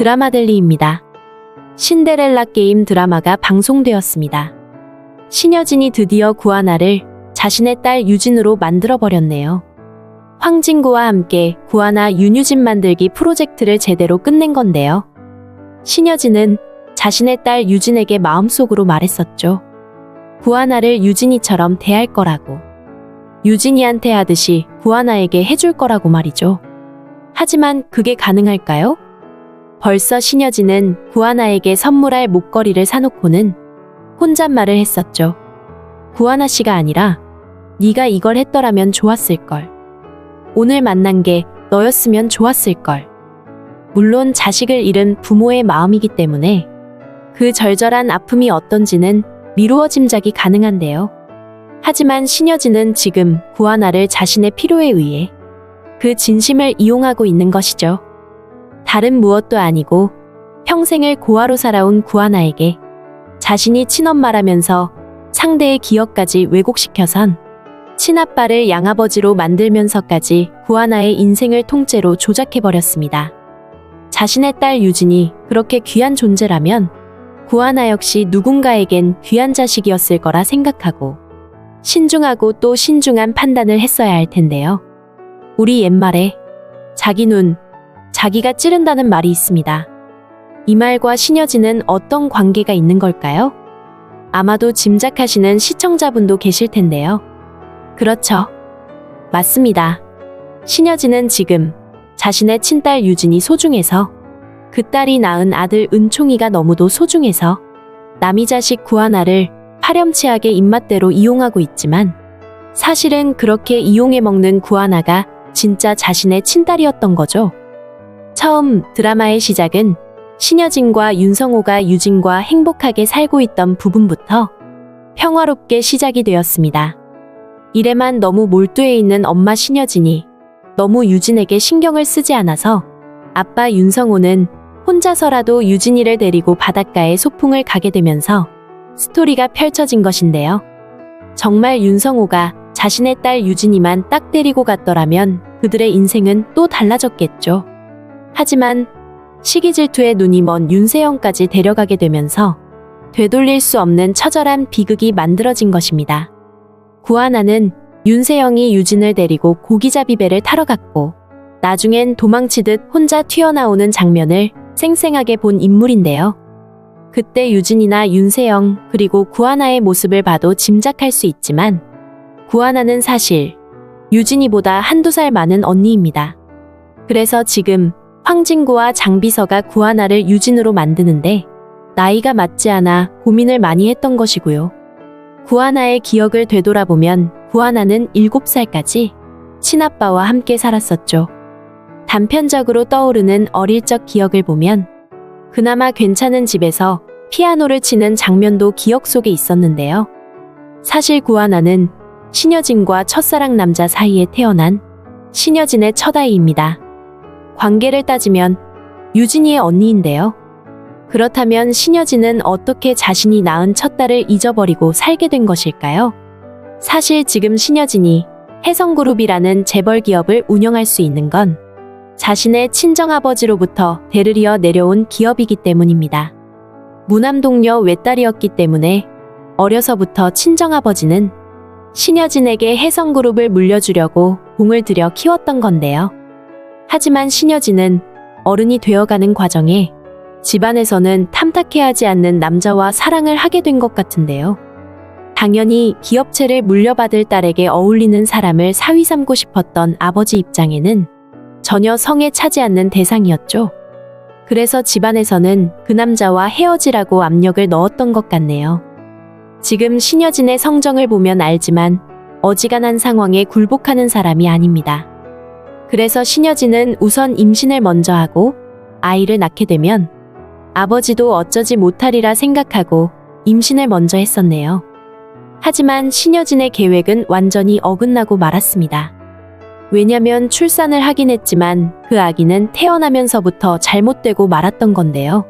드라마델리입니다. 신데렐라 게임 드라마가 방송되었습니다. 신여진이 드디어 구하나를 자신의 딸 유진으로 만들어버렸네요. 황진구와 함께 구하나 윤유진 만들기 프로젝트를 제대로 끝낸 건데요. 신여진은 자신의 딸 유진에게 마음속으로 말했었죠. 구하나를 유진이처럼 대할 거라고. 유진이한테 하듯이 구하나에게 해줄 거라고 말이죠. 하지만 그게 가능할까요? 벌써 신여진은 구하나에게 선물할 목걸이를 사놓고는 혼잣말을 했었죠. 구하나 씨가 아니라 네가 이걸 했더라면 좋았을걸. 오늘 만난 게 너였으면 좋았을걸. 물론 자식을 잃은 부모의 마음이기 때문에 그 절절한 아픔이 어떤지는 미루어 짐작이 가능한데요. 하지만 신여진은 지금 구하나를 자신의 필요에 의해 그 진심을 이용하고 있는 것이죠. 다른 무엇도 아니고 평생을 고아로 살아온 구하나에게 자신이 친엄마라면서 상대의 기억까지 왜곡시켜선 친아빠를 양아버지로 만들면서까지 구하나의 인생을 통째로 조작해버렸습니다. 자신의 딸 유진이 그렇게 귀한 존재라면 구하나 역시 누군가에겐 귀한 자식이었을 거라 생각하고 신중하고 또 신중한 판단을 했어야 할 텐데요. 우리 옛말에 자기 눈, 자기가 찌른다는 말이 있습니다. 이 말과 신여진은 어떤 관계가 있는 걸까요? 아마도 짐작하시는 시청자분도 계실 텐데요. 그렇죠. 맞습니다. 신여진은 지금 자신의 친딸 유진이 소중해서 그 딸이 낳은 아들 은총이가 너무도 소중해서 남이 자식 구하나를 파렴치하게 입맛대로 이용하고 있지만 사실은 그렇게 이용해 먹는 구하나가 진짜 자신의 친딸이었던 거죠. 처음 드라마의 시작은 신여진과 윤성호가 유진과 행복하게 살고 있던 부분부터 평화롭게 시작이 되었습니다. 일에만 너무 몰두해 있는 엄마 신여진이 너무 유진에게 신경을 쓰지 않아서 아빠 윤성호는 혼자서라도 유진이를 데리고 바닷가에 소풍을 가게 되면서 스토리가 펼쳐진 것인데요. 정말 윤성호가 자신의 딸 유진이만 딱 데리고 갔더라면 그들의 인생은 또 달라졌겠죠. 하지만 시기 질투에 눈이 먼 윤세영까지 데려가게 되면서 되돌릴 수 없는 처절한 비극이 만들어진 것입니다. 구하나는 윤세영이 유진을 데리고 고기잡이 배를 타러 갔고 나중엔 도망치듯 혼자 튀어나오는 장면을 생생하게 본 인물인데요. 그때 유진이나 윤세영 그리고 구하나의 모습을 봐도 짐작할 수 있지만 구하나는 사실 유진이보다 한두 살 많은 언니입니다. 그래서 지금 황진구와 장비서가 구하나를 유진으로 만드는데 나이가 맞지 않아 고민을 많이 했던 것이고요. 구하나의 기억을 되돌아보면 구하나는 7살까지 친아빠와 함께 살았었죠. 단편적으로 떠오르는 어릴 적 기억을 보면 그나마 괜찮은 집에서 피아노를 치는 장면도 기억 속에 있었는데요. 사실 구하나는 신여진과 첫사랑 남자 사이에 태어난 신여진의 첫아이입니다. 관계를 따지면 유진이의 언니인데요. 그렇다면 신여진은 어떻게 자신이 낳은 첫딸을 잊어버리고 살게 된 것일까요? 사실 지금 신여진이 혜성그룹이라는 재벌 기업을 운영할 수 있는 건 자신의 친정아버지로부터 대를 이어 내려온 기업이기 때문입니다. 무남동녀 외딸이었기 때문에 어려서부터 친정아버지는 신여진에게 혜성그룹을 물려주려고 공을 들여 키웠던 건데요. 하지만 신여진은 어른이 되어가는 과정에 집안에서는 탐탁해하지 않는 남자와 사랑을 하게 된 것 같은데요. 당연히 기업체를 물려받을 딸에게 어울리는 사람을 사위 삼고 싶었던 아버지 입장에는 전혀 성에 차지 않는 대상이었죠. 그래서 집안에서는 그 남자와 헤어지라고 압력을 넣었던 것 같네요. 지금 신여진의 성정을 보면 알지만 어지간한 상황에 굴복하는 사람이 아닙니다. 그래서 신여진은 우선 임신을 먼저 하고 아이를 낳게 되면 아버지도 어쩌지 못하리라 생각하고 임신을 먼저 했었네요. 하지만 신여진의 계획은 완전히 어긋나고 말았습니다. 왜냐면 출산을 하긴 했지만 그 아기는 태어나면서부터 잘못되고 말았던 건데요.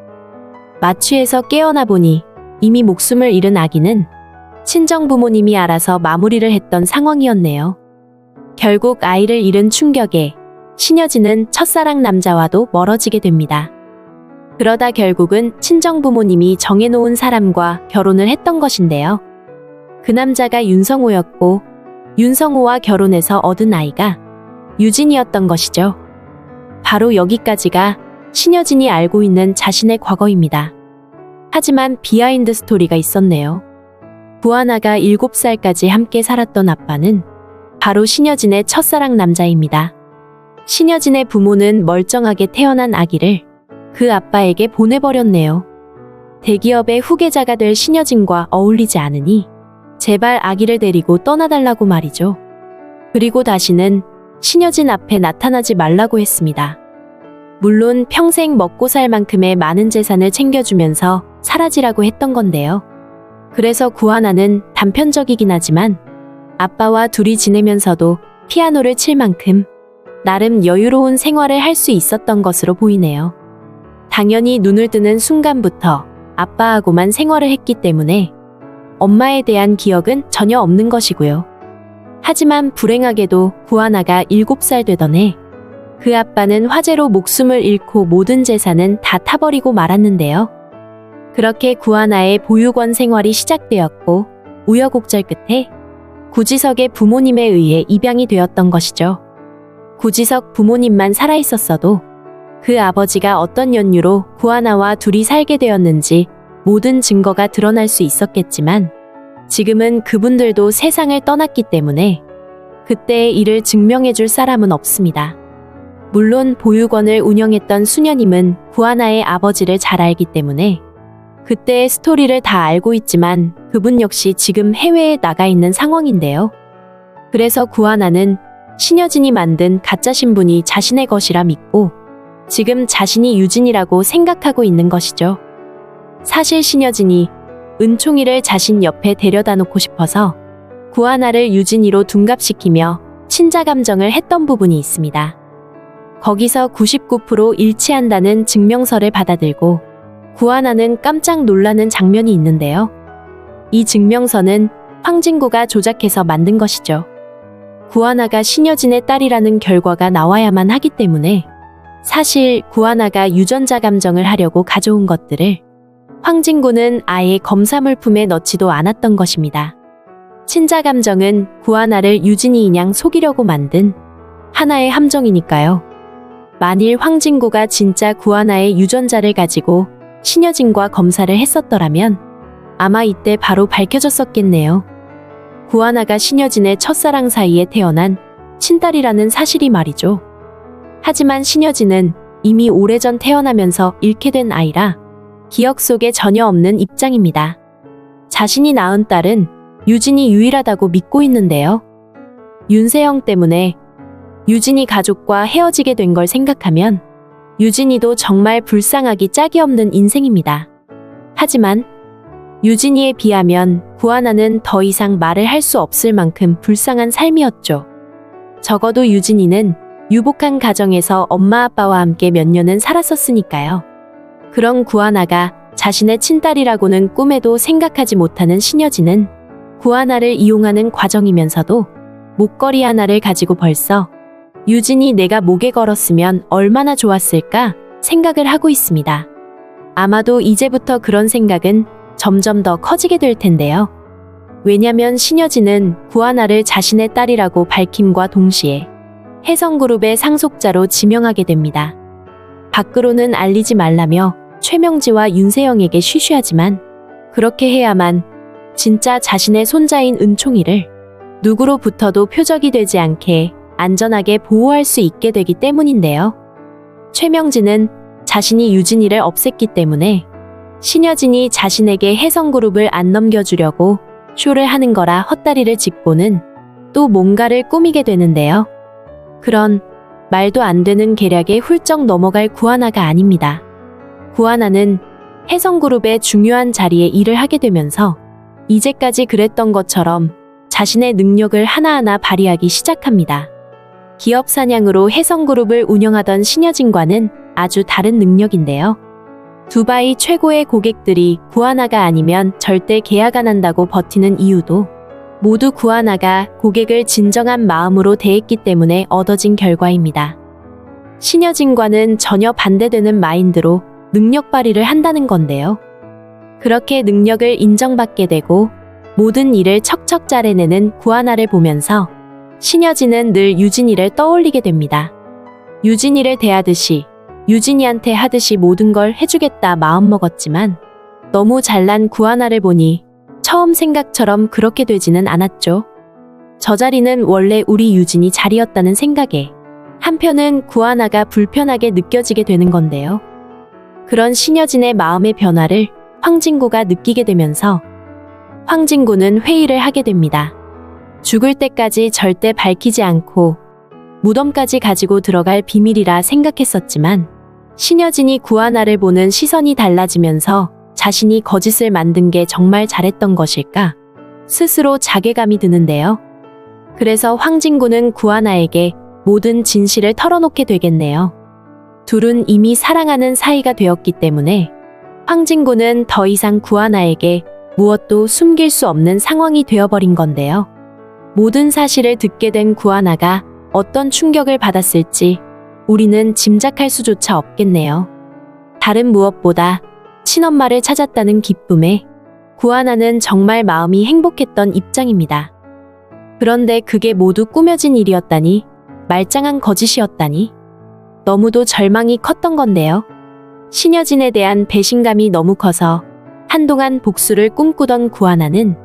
마취해서 깨어나 보니 이미 목숨을 잃은 아기는 친정 부모님이 알아서 마무리를 했던 상황이었네요. 결국 아이를 잃은 충격에 신여진은 첫사랑 남자와도 멀어지게 됩니다. 그러다 결국은 친정부모님이 정해놓은 사람과 결혼을 했던 것인데요. 그 남자가 윤성호였고 윤성호와 결혼해서 얻은 아이가 유진이었던 것이죠. 바로 여기까지가 신여진이 알고 있는 자신의 과거입니다. 하지만 비하인드 스토리가 있었네요. 구하나가 7살까지 함께 살았던 아빠는 바로 신여진의 첫사랑 남자입니다. 신여진의 부모는 멀쩡하게 태어난 아기를 그 아빠에게 보내버렸네요. 대기업의 후계자가 될 신여진과 어울리지 않으니 제발 아기를 데리고 떠나달라고 말이죠. 그리고 다시는 신여진 앞에 나타나지 말라고 했습니다. 물론 평생 먹고 살 만큼의 많은 재산을 챙겨주면서 사라지라고 했던 건데요. 그래서 구하나는 단편적이긴 하지만 아빠와 둘이 지내면서도 피아노를 칠 만큼 나름 여유로운 생활을 할 수 있었던 것으로 보이네요. 당연히 눈을 뜨는 순간부터 아빠하고만 생활을 했기 때문에 엄마에 대한 기억은 전혀 없는 것이고요. 하지만 불행하게도 구하나가 7살 되던 해 그 아빠는 화재로 목숨을 잃고 모든 재산은 다 타버리고 말았는데요. 그렇게 구하나의 보육원 생활이 시작되었고 우여곡절 끝에 구지석의 부모님에 의해 입양이 되었던 것이죠. 구지석 부모님만 살아있었어도 그 아버지가 어떤 연유로 구하나와 둘이 살게 되었는지 모든 증거가 드러날 수 있었겠지만 지금은 그분들도 세상을 떠났기 때문에 그때의 일을 증명해줄 사람은 없습니다. 물론 보육원을 운영했던 수녀님은 구하나의 아버지를 잘 알기 때문에 그때의 스토리를 다 알고 있지만 그분 역시 지금 해외에 나가 있는 상황인데요. 그래서 구하나는 신여진이 만든 가짜 신분이 자신의 것이라 믿고 지금 자신이 유진이라고 생각하고 있는 것이죠. 사실 신여진이 은총이를 자신 옆에 데려다 놓고 싶어서 구하나를 유진이로 둔갑시키며 친자 감정을 했던 부분이 있습니다. 거기서 99% 일치한다는 증명서를 받아들고 구하나는 깜짝 놀라는 장면이 있는데요. 이 증명서는 황진구가 조작해서 만든 것이죠. 구하나가 신여진의 딸이라는 결과가 나와야만 하기 때문에 사실 구하나가 유전자 감정을 하려고 가져온 것들을 황진구는 아예 검사 물품에 넣지도 않았던 것입니다. 친자 감정은 구하나를 유진이 인양 속이려고 만든 하나의 함정이니까요. 만일 황진구가 진짜 구하나의 유전자를 가지고 신여진과 검사를 했었더라면 아마 이때 바로 밝혀졌었겠네요. 구하나가 신여진의 첫사랑 사이에 태어난 친딸이라는 사실이 말이죠. 하지만 신여진은 이미 오래전 태어나면서 잃게 된 아이라 기억 속에 전혀 없는 입장입니다. 자신이 낳은 딸은 유진이 유일하다고 믿고 있는데요. 윤세영 때문에 유진이 가족과 헤어지게 된 걸 생각하면 유진이도 정말 불쌍하기 짝이 없는 인생입니다. 하지만 유진이에 비하면 구하나는 더 이상 말을 할 수 없을 만큼 불쌍한 삶이었죠. 적어도 유진이는 유복한 가정에서 엄마 아빠와 함께 몇 년은 살았었으니까요. 그런 구하나가 자신의 친딸이라고는 꿈에도 생각하지 못하는 신여진은 구하나를 이용하는 과정이면서도 목걸이 하나를 가지고 벌써 유진이 내가 목에 걸었으면 얼마나 좋았을까 생각을 하고 있습니다. 아마도 이제부터 그런 생각은 점점 더 커지게 될 텐데요. 왜냐면 신여진은 구하나를 자신의 딸이라고 밝힘과 동시에 혜성그룹의 상속자로 지명하게 됩니다. 밖으로는 알리지 말라며 최명지와 윤세영에게 쉬쉬하지만 그렇게 해야만 진짜 자신의 손자인 은총이를 누구로부터도 표적이 되지 않게 안전하게 보호할 수 있게 되기 때문인데요. 최명지는 자신이 유진이를 없앴기 때문에 신여진이 자신에게 혜성그룹을 안 넘겨주려고 쇼를 하는 거라 헛다리를 짚고는 또 뭔가를 꾸미게 되는데요. 그런 말도 안 되는 계략에 훌쩍 넘어갈 구하나가 아닙니다. 구하나는 혜성그룹의 중요한 자리에 일을 하게 되면서 이제까지 그랬던 것처럼 자신의 능력을 하나하나 발휘하기 시작합니다. 기업 사냥으로 혜성그룹을 운영하던 신여진과는 아주 다른 능력인데요. 두바이 최고의 고객들이 구하나가 아니면 절대 계약 안 한다고 버티는 이유도 모두 구하나가 고객을 진정한 마음으로 대했기 때문에 얻어진 결과입니다. 신여진과는 전혀 반대되는 마인드로 능력 발휘를 한다는 건데요. 그렇게 능력을 인정받게 되고 모든 일을 척척 잘해내는 구하나를 보면서 신여진은 늘 유진이를 떠올리게 됩니다. 유진이를 대하듯이 유진이한테 하듯이 모든 걸 해주겠다 마음먹었지만 너무 잘난 구하나를 보니 처음 생각처럼 그렇게 되지는 않았죠. 저 자리는 원래 우리 유진이 자리였다는 생각에 한편은 구하나가 불편하게 느껴지게 되는 건데요. 그런 신여진의 마음의 변화를 황진구가 느끼게 되면서 황진구는 회의를 하게 됩니다. 죽을 때까지 절대 밝히지 않고 무덤까지 가지고 들어갈 비밀이라 생각했었지만 신여진이 구하나를 보는 시선이 달라지면서 자신이 거짓을 만든 게 정말 잘했던 것일까 스스로 자괴감이 드는데요. 그래서 황진구는 구하나에게 모든 진실을 털어놓게 되겠네요. 둘은 이미 사랑하는 사이가 되었기 때문에 황진구는 더 이상 구하나에게 무엇도 숨길 수 없는 상황이 되어버린 건데요. 모든 사실을 듣게 된 구하나가 어떤 충격을 받았을지 우리는 짐작할 수조차 없겠네요. 다른 무엇보다 친엄마를 찾았다는 기쁨에 구하나는 정말 마음이 행복했던 입장입니다. 그런데 그게 모두 꾸며진 일이었다니, 말짱한 거짓이었다니, 너무도 절망이 컸던 건데요. 신여진에 대한 배신감이 너무 커서 한동안 복수를 꿈꾸던 구하나는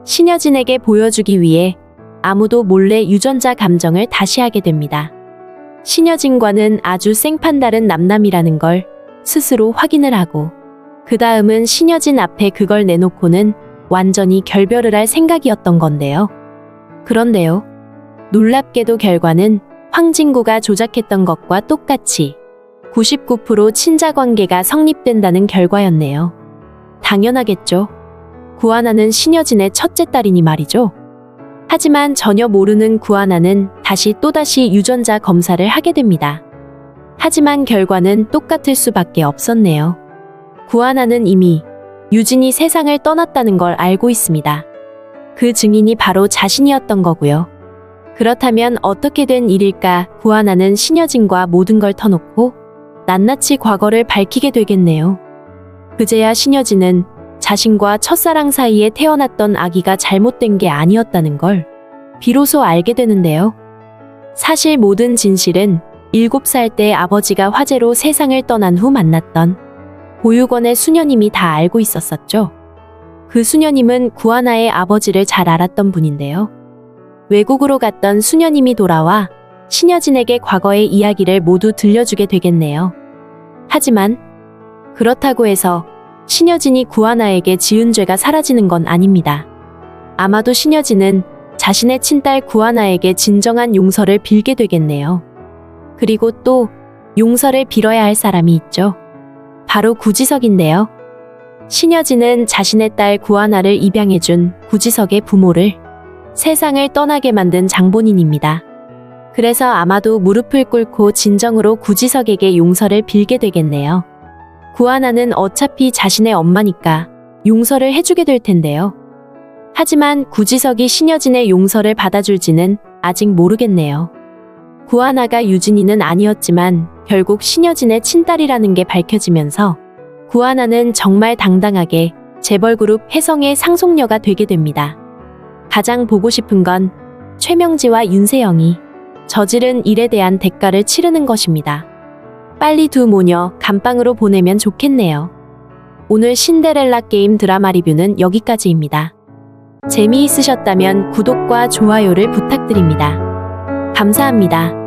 신여진에게 보여주기 위해 아무도 몰래 유전자 감정을 다시 하게 됩니다. 신여진과는 아주 생판다른 남남이라는 걸 스스로 확인을 하고 그 다음은 신여진 앞에 그걸 내놓고는 완전히 결별을 할 생각이었던 건데요. 그런데요. 놀랍게도 결과는 황진구가 조작했던 것과 똑같이 99% 친자 관계가 성립된다는 결과였네요. 당연하겠죠. 구하나는 신여진의 첫째 딸이니 말이죠. 하지만 전혀 모르는 구하나는 다시 또다시 유전자 검사를 하게 됩니다. 하지만 결과는 똑같을 수밖에 없었네요. 구하나는 이미 유진이 세상을 떠났다는 걸 알고 있습니다. 그 증인이 바로 자신이었던 거고요. 그렇다면 어떻게 된 일일까? 구하나는 신여진과 모든 걸 터놓고 낱낱이 과거를 밝히게 되겠네요. 그제야 신여진은 자신과 첫사랑 사이에 태어났던 아기가 잘못된 게 아니었다는 걸 비로소 알게 되는데요. 사실 모든 진실은 7살 때 아버지가 화재로 세상을 떠난 후 만났던 보육원의 수녀님이 다 알고 있었었죠. 그 수녀님은 구하나의 아버지를 잘 알았던 분인데요. 외국으로 갔던 수녀님이 돌아와 신여진에게 과거의 이야기를 모두 들려주게 되겠네요. 하지만 그렇다고 해서 신여진이 구하나에게 지은 죄가 사라지는 건 아닙니다. 아마도 신여진은 자신의 친딸 구하나에게 진정한 용서를 빌게 되겠네요. 그리고 또 용서를 빌어야 할 사람이 있죠. 바로 구지석인데요. 신여진은 자신의 딸 구하나를 입양해준 구지석의 부모를 세상을 떠나게 만든 장본인입니다. 그래서 아마도 무릎을 꿇고 진정으로 구지석에게 용서를 빌게 되겠네요. 구하나는 어차피 자신의 엄마니까 용서를 해주게 될 텐데요. 하지만 구지석이 신여진의 용서를 받아줄지는 아직 모르겠네요. 구하나가 유진이는 아니었지만 결국 신여진의 친딸이라는 게 밝혀지면서 구하나는 정말 당당하게 재벌그룹 혜성의 상속녀가 되게 됩니다. 가장 보고 싶은 건 최명지와 윤세영이 저지른 일에 대한 대가를 치르는 것입니다. 빨리 두 모녀 감방으로 보내면 좋겠네요. 오늘 신데렐라 게임 드라마 리뷰는 여기까지입니다. 재미있으셨다면 구독과 좋아요를 부탁드립니다. 감사합니다.